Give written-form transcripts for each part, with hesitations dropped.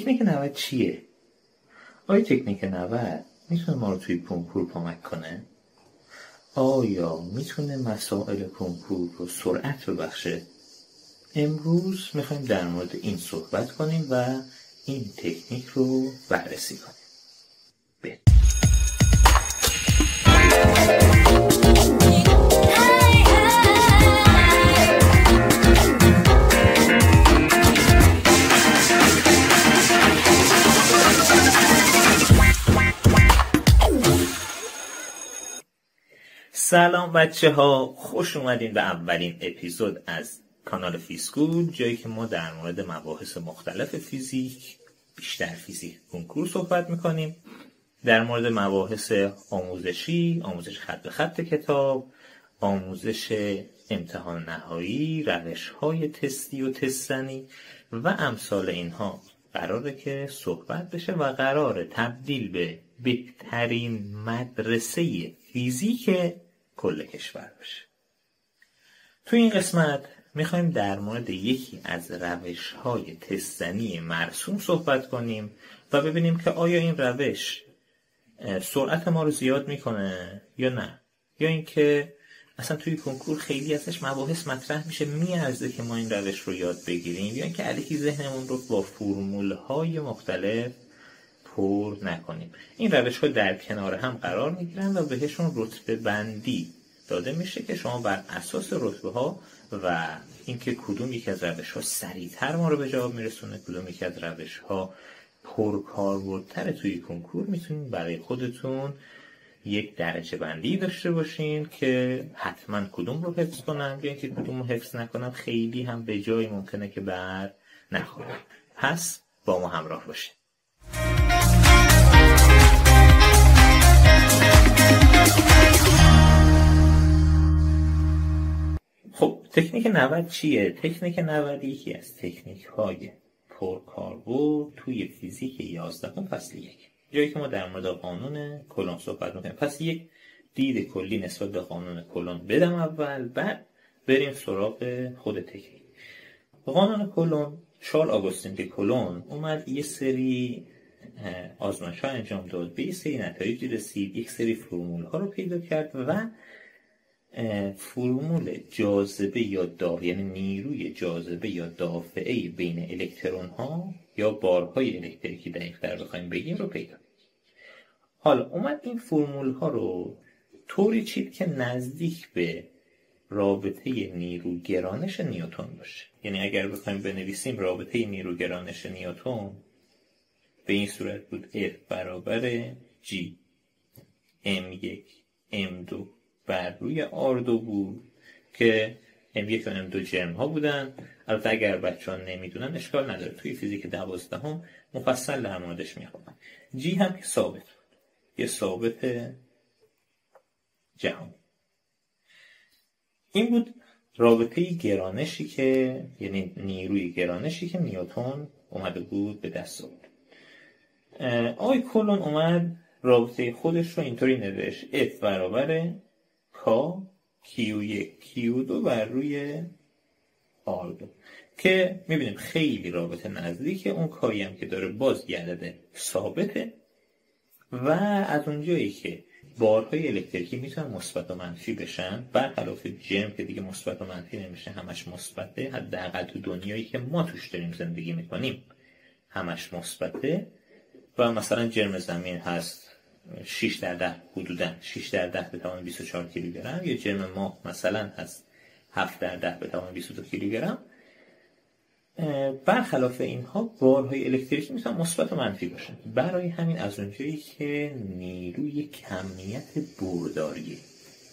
تکنیک 90 چیه؟ آیا تکنیک 90 میتونه ما رو توی کنکور کمک کنه؟ آیا میتونه مسائل کنکور رو سرعت ببخشه؟ امروز میخوایم در مورد این صحبت کنیم و این تکنیک رو بررسی کنیم. سلام بچه ها، خوش اومدین به اولین اپیزود از کانال فیسکول، جایی که ما در مورد مباحث مختلف فیزیک، بیشتر فیزیک کنکور صحبت میکنیم. در مورد مباحث آموزشی، آموزش خط به خط کتاب، آموزش امتحان نهایی، روش‌های تستی و تستنی و امثال اینها قراره که صحبت بشه و قراره تبدیل به بهترین مدرسه فیزیک کل کشور بشه. تو این قسمت میخوایم در مورد یکی از روش‌های تستنی مرسوم صحبت کنیم و ببینیم که آیا این روش سرعت ما رو زیاد میکنه یا نه، یا اینکه اصلا توی کنکور خیلی ازش مباحث مطرح میشه، میارزه که ما این روش رو یاد بگیریم، یا اینکه الکی ذهنمون رو با فرمول‌های مختلف پر نکنیم. این روش‌ها در کنار هم قرار میگیرن و بهشون رتبه بندی داده میشه که شما بر اساس رتبه ها و اینکه کدوم یک از روش‌ها سریعتر ما رو به جواب میرسونه، کدوم یک از روش‌ها پرکاربردتر توی کنکور، میتونید برای خودتون یک درجه بندی داشته باشین که حتما کدوم رو حفظ کنم یا اینکه کدوم رو حفظ نکنم خیلی هم به جایی ممکنه که بر نخوره. پس با ما همراه باشین. خب تکنیک 90 چیه؟ تکنیک 90 یکی از تکنیک های پرکاربرد توی فیزیک 11 فصل 1، جایی که ما در مورد قانون کلون صحبت میکنیم. پس یک دید کلی نسبت به قانون کلون بدم اول، بعد بریم سراغ خود تکنیک. قانون کلون، شارل آگوستین دی کلون اومد یه سری آزمایش ها انجام داد، به یه سری نتایجی رسید، یک سری فرمول ها رو پیدا کرد و فرمول جاذبه یا یعنی نیروی جاذبه یا دافعه بین الکترون ها یا بارهای الکتریکی دقیق‌تر بخوایم بگیم رو پیدا کرد. حالا اومد این فرمول ها رو طوری چید که نزدیک به رابطه نیرو گرانش نیوتن باشه. یعنی اگر بخوایم بنویسیم رابطه نیرو گرانش نیوتن به این صورت بود: F برابر G M1 M2 بر روی R2 بود که M1 و M2 جرم ها بودن. البته اگر بچه ها نمیدونن اشکال نداره، توی فیزیک 12 مفصل در موردش میخونم. G هم که ثابت بود، یه ثابت جهانی. این بود رابطه گرانشی که، یعنی نیروی گرانشی که نیوتن اومده بود به دست آورد. آقای کلون اومد رابطه خودش رو اینطوری نوشت: F برابر K Q1 Q2 بر روی R2 که میبینیم خیلی رابطه نزدیکه. اون کایی هم که داره باز یه عدد ثابته و از اونجایی که بارهای الکتریکی میتونن مثبت و منفی بشن، برخلاف جرم که دیگه مثبت و منفی نمیشه، همش مثبته. حداقل تو دنیایی که ما توش داریم زندگی میکنیم همش مثبته. و مثلا جرم زمین هست 6/10 حدوداً 6/10 به توان 24 کیلوگرم، یا جرم ماه مثلا هست 7/10 به توان 22 کیلوگرم. برخلاف اینها بارهای الکتریکی میتونن مثبت و منفی باشن. برای همین از اونجایی که نیروی کمیت برداریه،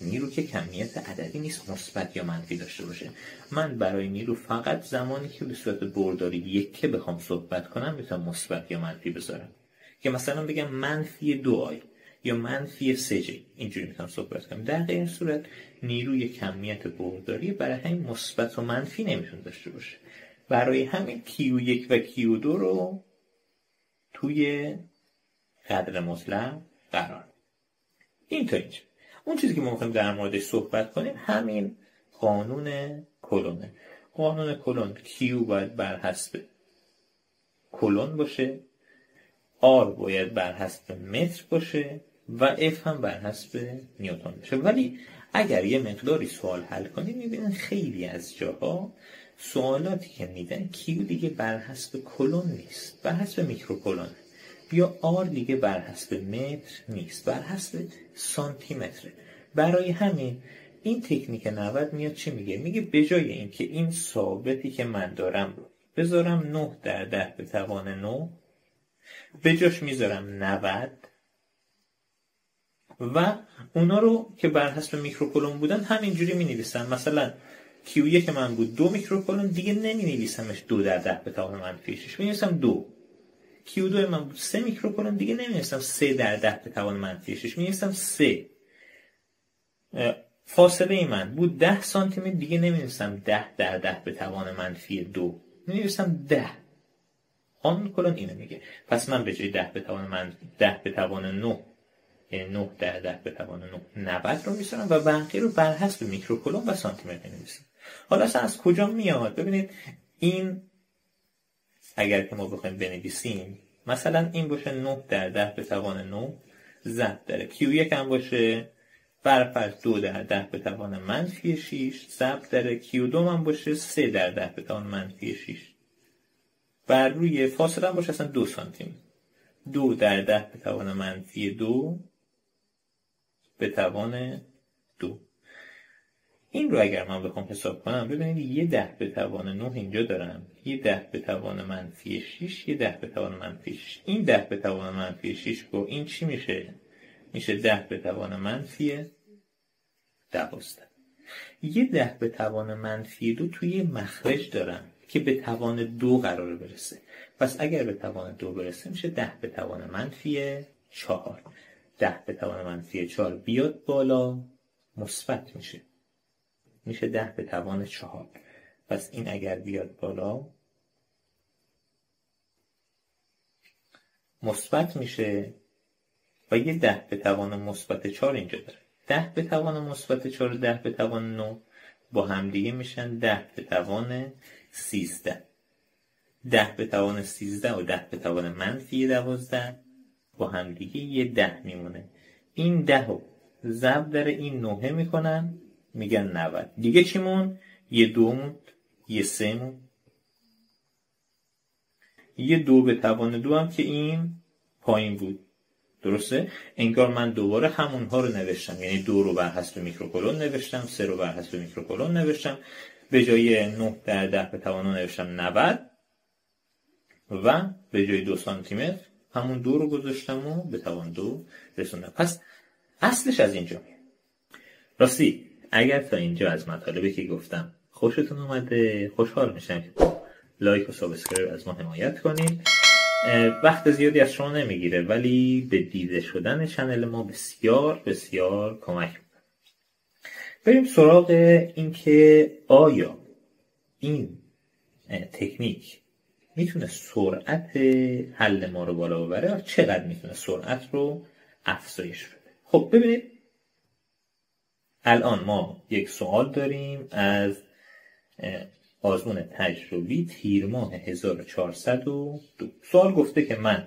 نیرو که کمیت عددی نیست مثبت یا منفی داشته باشه، من برای نیرو فقط زمانی که به صورت برداری یکه بخوام صحبت کنم میتونم مثبت یا منفی بذارم، که مثلا بگم -2i یا -3j، اینجوری میتونم صحبت کنم. در این صورت نیروی کمیت برداری برای همین مثبت و منفی نمیتونه داشته باشه. برای همین Q1 و Q2 رو توی قدر مطلق قرار. این تا اینجا. اون چیزی که ما میخوایم در موردش صحبت کنیم همین قانون کلونه. قانون کلون Q باید بر حسب کلون باشه، آر باید بر حسب متر باشه و اف هم بر حسب نیوتن باشه. ولی اگر یه مقداری سوال حل کنید میبینن خیلی از جاها سوالاتی که میدن کیو دیگه بر حسب کلون نیست، بر حسب میکروکلون، یا آر دیگه بر حسب متر نیست، بر حسب سانتی متره. برای همین این تکنیک 90 میاد چی میگه؟ میگه به جای اینکه این ثابتی که من دارم رو بذارم 9 در 10 به توان 9، به جاش میذارم 90 و اونا رو که بر حسب میکروکولوم بودن همینجوری مینویسم. مثلا Q1 که من بود 2 میکروکولوم، دیگه نمینویسمش 2 در 10 به توان منفی 6، مینویسم 2. Q2 من بود 3 میکروکولوم، دیگه نمینویسم 3 در 10 به توان منفی 6، مینویسم 3. فاصله من بود 10 سانتی متر، دیگه نمینویسم 10 در 10 به توان منفی 2، مینویسم 10. قانون کلون اینو میگه. پس من به جای 10 به توان 9 یعنی 9 در 10 به توان 9 90 رو میذارم و بقیه رو بر حسب میکروکولوم و سانتی متر می‌نویسم. حالا اصلا از کجا میاد؟ ببینید این اگر که ما بخوایم بنویسیم مثلا این باشه 9 در 10 به توان 9 ضرب داره Q1 هم باشه برفرض 2 در 10 به توان منفی 6 ضرب داره Q2 هم باشه 3 در 10 به توان منفی 6 بر روی فاصله هم باشه اصلا 2 سانتی متر. 2 در 10 به توان منفی 2 به توان 2. این رو اگر من بخوام حساب کنم ببینید یه 10 به توان 9 اینجا دارم، یه 10 به توان منفی 6، یه 10 به توان منفی 6. این 10 به توان منفی 6 با این چی میشه؟ میشه 10 به توان منفی 12. یه 10 به توان منفی 2 توی مخرج دارم که به توان 2 قراره برسه. پس اگر به توان 2 برسه میشه 10 به توان منفی 4. 10 به توان منفی 4 بیاد بالا مثبت میشه، میشه 10 به توان 4. پس این اگر بیاد بالا مثبت میشه و یه 10 به توان مثبت 4 اینجا داره. 10 به توان مثبت 4 و 10 به توان 9 با هم دیگه میشن 10 به توان 13. 10 به توان 13 و 10 به توان منفی 12 با هم دیگه یه 10 میمونه. این 10 رو ضرب در این 9 میکنن میگن 90. دیگه چی مون؟ یه 2 موند، یه 3 موند، یه 2 به توان 2 هم که این پایین بود. درسته؟ انگار من دوباره همونها رو نوشتم، یعنی 2 رو بر حسب میکروکولون نوشتم، 3 رو بر حسب میکروکولون نوشتم، به جای 9 در 10 به توان 9 نوشتم 90 و به جای 2 سانتی متر همون 2 رو گذاشتم و به توان 2 رسوندم. پس اصلش از اینجا میاد. راستی اگر تا اینجا از مطالبی که گفتم خوشتون اومده خوشحال میشم که لایک و سابسکرایب از ما حمایت کنید. وقت زیادی از شما نمیگیره ولی به دیده شدن چنل ما بسیار بسیار کمک میکنه. بریم سراغ این که آیا این تکنیک میتونه سرعت حل ما رو بالا ببره و چقدر میتونه سرعت رو افزایش بده. خب ببینید الان ما یک سوال داریم از آزمون تجربی تیر ماه 1402. سوال گفته که من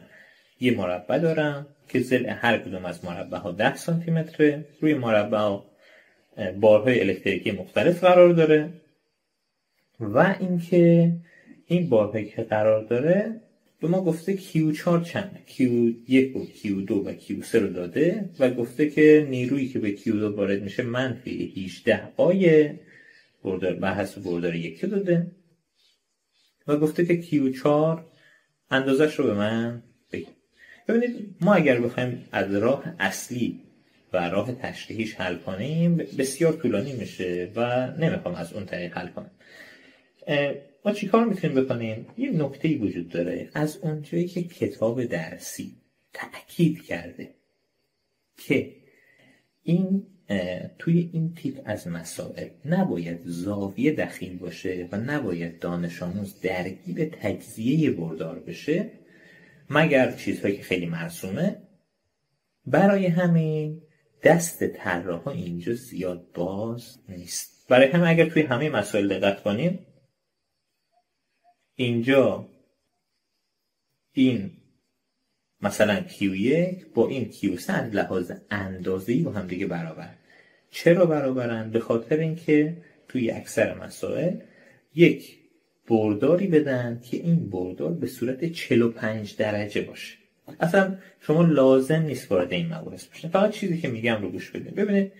یه مربع دارم که ضلع هر کدوم از مربع ها 10 سانتی متره، روی مربع ها بارهای الکتریکی مختلف قرار داره و اینکه این بارهایی که قرار داره به ما گفته Q4 چنده، Q1 و Q2 و Q3 رو داده و گفته که نیرویی که به Q2 وارد میشه منفی 18 آی بردار بر حسب بردار 1 داده و گفته که Q4 اندازش رو به من بگه. ببینید ما اگر بخوایم از راه اصلی و راه تشریحیش حل کنیم بسیار طولانی میشه و نمیخوام از اون طریق حل کنم. ما چیکار میتونیم بکنیم؟ یه نکته‌ای وجود داره از اونجایی که کتاب درسی تأکید کرده که این توی این تیپ از مسائل نباید زاویه دخیل باشه و نباید دانش آموز درگیر تجزیه بردار بشه مگر چیزهایی که خیلی مرسومه. برای همین دست طراحا اینجا زیاد باز نیست. برای همین اگر توی همه مسائل دقت کنیم اینجا این مثلا Q1 با این Q3 از لحاظ اندازه‌ای با هم دیگه برابر. چرا برابرن؟ به خاطر اینکه توی اکثر مسائل یک برداری بدن که این بردار به صورت 45 درجه باشه. اصلا شما لازم نیست وارد این مباحث بشین، فقط چیزی که میگم رو گوش بدین. ببینید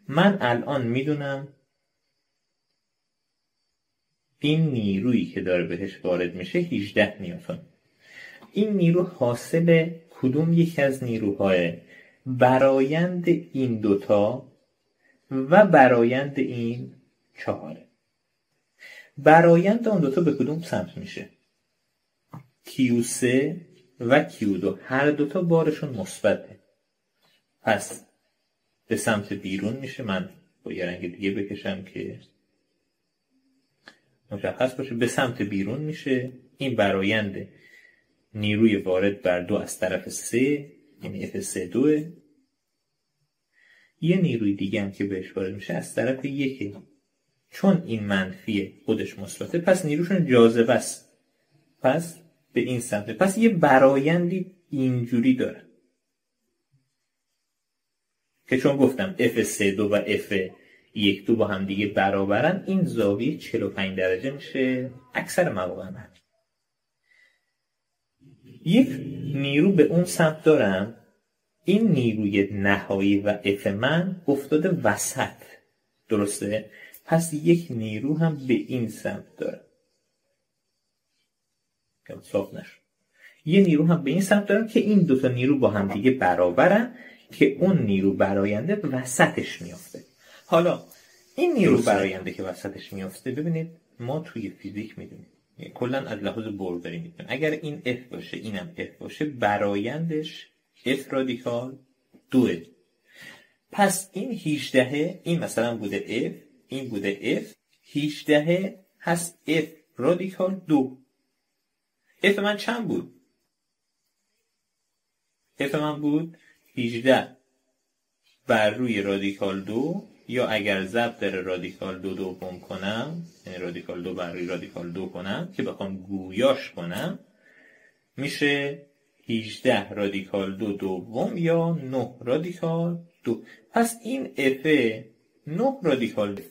من الان میدونم این نیرویی که داره بهش وارد میشه 18 نیوتن. این نیرو حاصل کدوم یک از نیروهای برایند این دوتا و برایند این 4. برایند اون دوتا به کدوم سمت میشه؟ Q3 و Q2 هر دوتا بارشون مثبته، پس به سمت بیرون میشه. من با یه رنگ دیگه بکشم که مشخص باشه. به سمت بیرون میشه. این برایند نیروی وارد بر 2 از طرف 3 یعنی F32. یه نیروی دیگه هم که بهش وارد میشه از طرف 1. چون این منفی خودش مثبته پس نیروشون جاذبه است، پس به این سمت. پس یه برایندی اینجوری داره که چون گفتم F32 و F12 با هم دیگه برابرن، این زاویه 45 درجه میشه اکثر مواقع. من یک نیرو به اون سمت دارم، این نیروی نهایی و F من افتاده وسط، درسته؟ پس یک نیرو هم به این سمت داره که صاف نشد. یه نیرو هم به این سمت دارم که این دوتا نیرو با هم دیگه برابرن که اون نیرو براینده وسطش میافته. حالا این نیرو براینده که وسطش میافته، ببینید ما توی فیزیک میدونیم کلا از لحاظ برداری میدونیم اگر این F باشه اینم F باشه برایندش F رادیکال 2. پس این 18 این مثلا بوده F، این بوده F، 18 هست F رادیکال 2. F من چند بود؟ F من بود 18 بر روی رادیکال 2، یا اگر ضرب در رادیکال 2 دوم کنم، یعنی رادیکال 2 بر روی رادیکال 2 کنم که بخوام گویاش کنم، میشه 18 رادیکال 2 دوم یا 9 رادیکال 2. پس این F 9 رادیکال 2،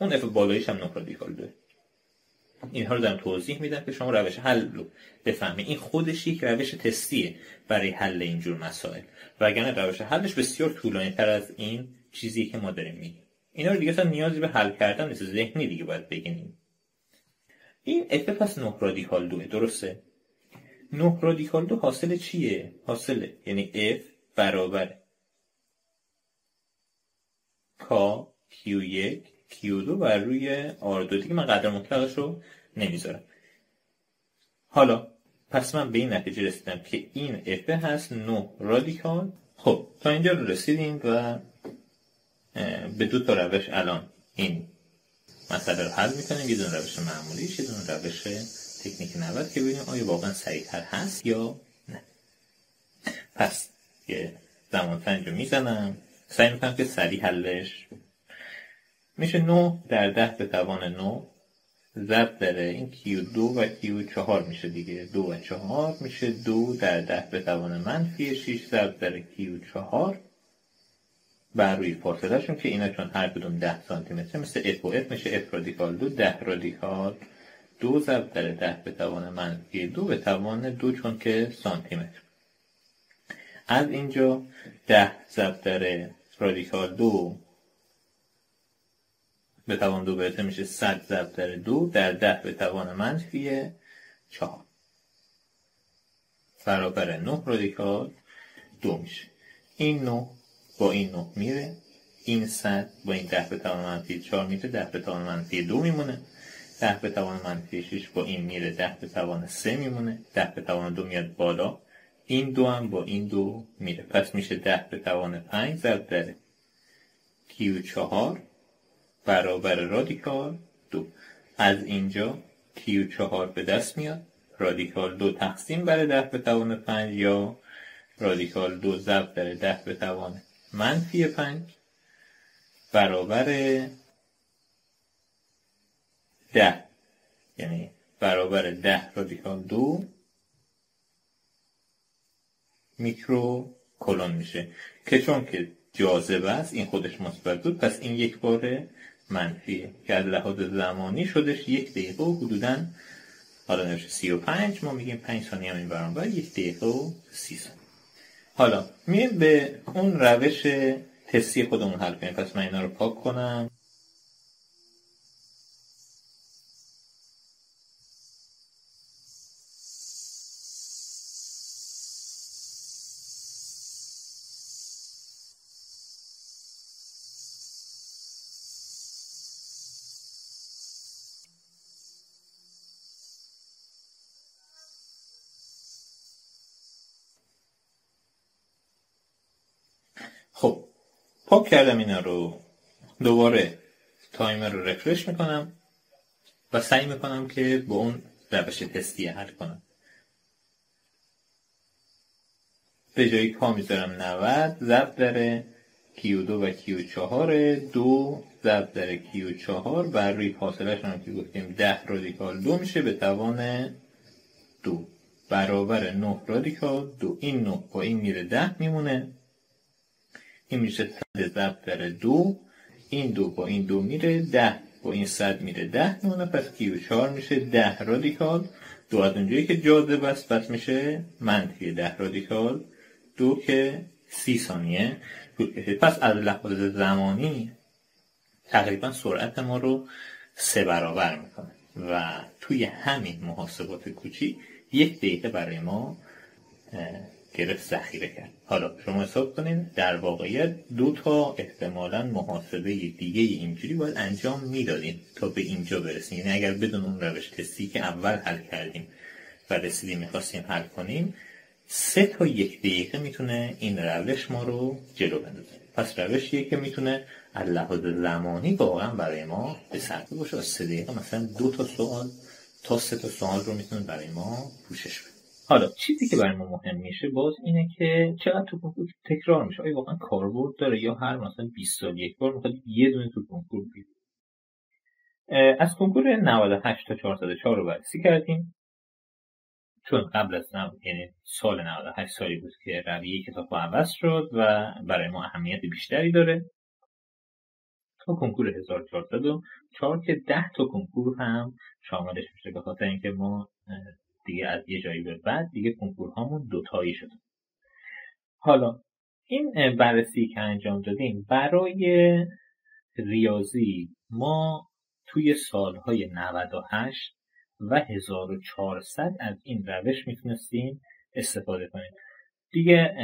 اون F بالاییش هم 9 رادیکال 2. اینها رو دارم توضیح میدم که شما روش حل رو بفهمید. این خودش یک روش تستیه برای حل اینجور مسائل، وگرنه روش حلش بسیار طولانی تر از این چیزی که ما داریم میگیم. اینا رو دیگه اصلا نیازی به حل کردن نیست، ذهنی دیگه باید بگیم. این F پس 9 رادیکال 2 درسته؟ 9 رادیکال 2 حاصل چیه؟ حاصل یعنی F برابر K Q1 Q2 بر روی R2 دیگه. من قدر مطلقش رو نمیذارم. حالا پس من به این نتیجه رسیدم که این F هست 9 رادیکال. خب تا اینجا رو رسیدیم و به 2 تا روش الان این مسئله رو حل میکنیم. یه دونه روش معمولیش، یه دونه روش تکنیک 90 که ببینیم آیا واقعا سریع‌تر هست یا نه. پس یه زمان سنج رو میزنم، سعی میکنم که سریع حلش میشه. 9 در 10 به توان 9 ضرب در این Q2 و Q4 میشه دیگه. 2 و 4 میشه 2 در 10 به توان منفی 6 ضرب در Q4 بر روی فاصله شون که اینا چون هر کدوم 10 سانتی متر مثل F و F میشه F رادیکال 2 10 رادیکال 2 ضرب در 10 به توان منفی 2 به توان 2 چون که سانتی متر. از اینجا 10 ضرب در رادیکال 2 به توان 2 بهتر میشه 100 ضرب در 2 در 10 به توان منفی 4 برابر 9 رادیکال 2 میشه. این 9 با این 9 میره، این 100 با این 10 به توان منفی 4 میره، 10 به توان منفی 2 میمونه، 10 به توان منفی 6 با این میره، 10 به توان 3 میمونه، 10 به توان 2 میاد بالا، این 2 هم با این 2 میره. پس میشه 10 به توان 5 ضرب در Q4 برابر رادیکال 2. از اینجا Q4 به دست میاد، رادیکال 2 تقسیم بر 10 به توان 5 یا رادیکال 2 ضرب در 10 به توان منفی 5 برابر 10، یعنی برابر 10 رادیکال 2 میکرو کولون میشه که چون که جاذبه است این خودش مثبت بود، پس این یک بار منفیه که از لحاظ زمانی شدش 1 دقیقه و حدوداً حالا نوشه 35، ما میگیم 5 ثانیه هم این برانبر 1 دقیقه و 30 ثانیه. حالا میریم به اون روش تستی خودمون حل کنیم. پس من اینا رو پاک کنم. خب پاک کردم اینا رو، دوباره تایمر رو رفرش میکنم و سعی میکنم که با اون روش تستی حل کنم. به جای کا میذارم 90 ضرب در Q2 و Q4، 2 ضرب در Q4 بر روی فاصله شما که گفتیم 10 رادیکال 2 میشه به توان 2 برابر 9 رادیکال 2. این 9 با این میره 10 میمونه، این میشه 100 ضرب در 2، این 2 با این 2 میره 10 با این 100 میره 10 میمونه، پس Q4 میشه 10 رادیکال 2 از اونجایی که جاذبه است، پس میشه منفی 10 رادیکال 2 که 30 ثانیه طول کشید. پس از لحاظ زمانی تقریبا سرعت ما رو 3 برابر میکنه و توی همین محاسبات کوچیک 1 دقیقه برای ما گرفت ذخیره کرد. حالا شما حساب کنید در واقعیت 2 تا احتمالاً محاسبه دیگه اینجوری باید انجام میدادیم تا به اینجا برسیم. یعنی اگر بدون اون روش تستی که اول حل کردیم و رسیدیم میخواستیم حل کنیم، 3 تا 1 دقیقه میتونه این روش ما رو جلو بندازه. پس روشیه که میتونه از لحاظ زمانی واقعا برای ما به صرفه باشه. از 3 دقیقه مثلا 2 تا سوال تا 3 تا سوال رو میتونه برای ما پوشش بده. حالا چیزی که برای ما مهم میشه باز اینه که چقدر تو کنکور تکرار میشه. آیا واقعا کاربرد داره یا هر مثلا 20 سال یک بار میخواد یه دونه تو کنکور بیاد. از کنکور 98 تا 404 رو بررسی کردیم، چون قبل از یعنی سال 98 سالی بود که رویه کتاب عوض شد و برای ما اهمیت بیشتری داره تا کنکور 1404 که 10 تا کنکور هم شاملش میشه، به خاطر اینکه ما دیگه از یه جایی به بعد دیگه کنکورهامون 2 تایی شده. حالا این بررسی که انجام دادیم برای ریاضی ما توی سالهای 98 و 1400 از این روش میتونستیم استفاده کنیم. دیگه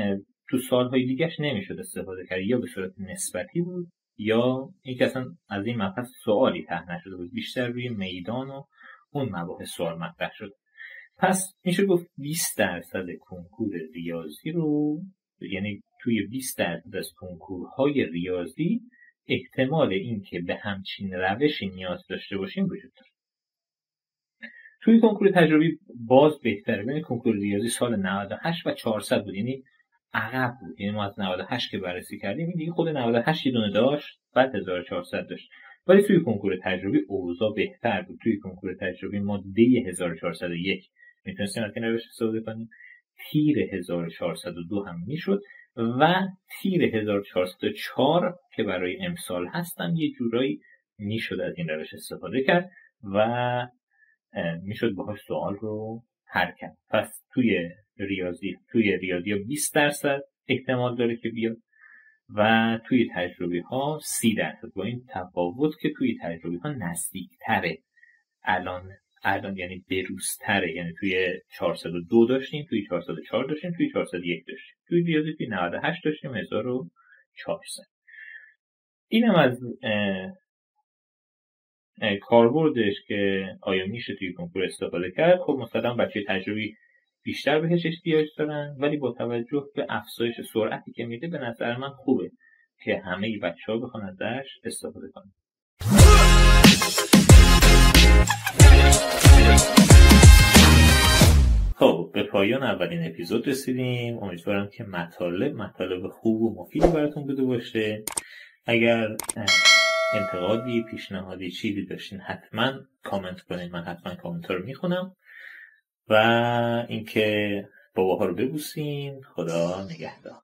تو سالهای دیگهش نمیشد استفاده کرد، یا به صورت نسبتی بود یا اینکه اصلا از این مبحث سوالی طرح نشده بود، بیشتر روی میدان و اون مباحث سوال مطرح شد. پس میشه گفت 20% کنکور ریاضی رو، یعنی توی 20% از کنکورهای ریاضی احتمال این که به همچین روشی نیاز داشته باشیم وجود داره. توی کنکور تجربی باز بهتره. ببینید کنکور ریاضی سال 98 و 400 بود، یعنی عقب بود. یعنی ما از 98 که بررسی کردیم این دیگه خود 98 یه دونه داشت، بعد 1400 داشت. ولی توی کنکور تجربی اوضاع بهتر بود. توی کنکور تجربی ما دی 1401 میتونستیم از این روش استفاده کنیم، تیر 1402 هم میشد و تیر 1404 که برای امسال هستم یه جورایی میشد از این روش استفاده کرد و میشد باهاش سوال رو حل کرد. پس توی ریاضی 20% احتمال داره که بیاد و توی تجربی ها 30%، با این تفاوت که توی تجربی ها نزدیکتره الان یعنی بروزتره. یعنی توی 402 داشتیم، توی 404 داشتیم، توی 401 داشتیم، توی ریاضی توی 98 داشتیم 1400. اینم از کاربردش که آیا میشه توی کنکور استفاده کرد. خب مثلا بچه تجربی بیشتر بهش احتیاج دارن، ولی با توجه به افزایش سرعتی که میده به نظر من خوبه که همه بچه‌ها بخوان ازش استفاده کنن. خب به پایان اولین اپیزود رسیدیم. امیدوارم که مطالب خوب و مفیدی براتون بوده باشه. اگر انتقادی، پیشنهادی، چیزی داشتین حتما کامنت کنین، من حتما کامنت رو میخونم. و اینکه باباها رو ببوسین. خدا نگهدار.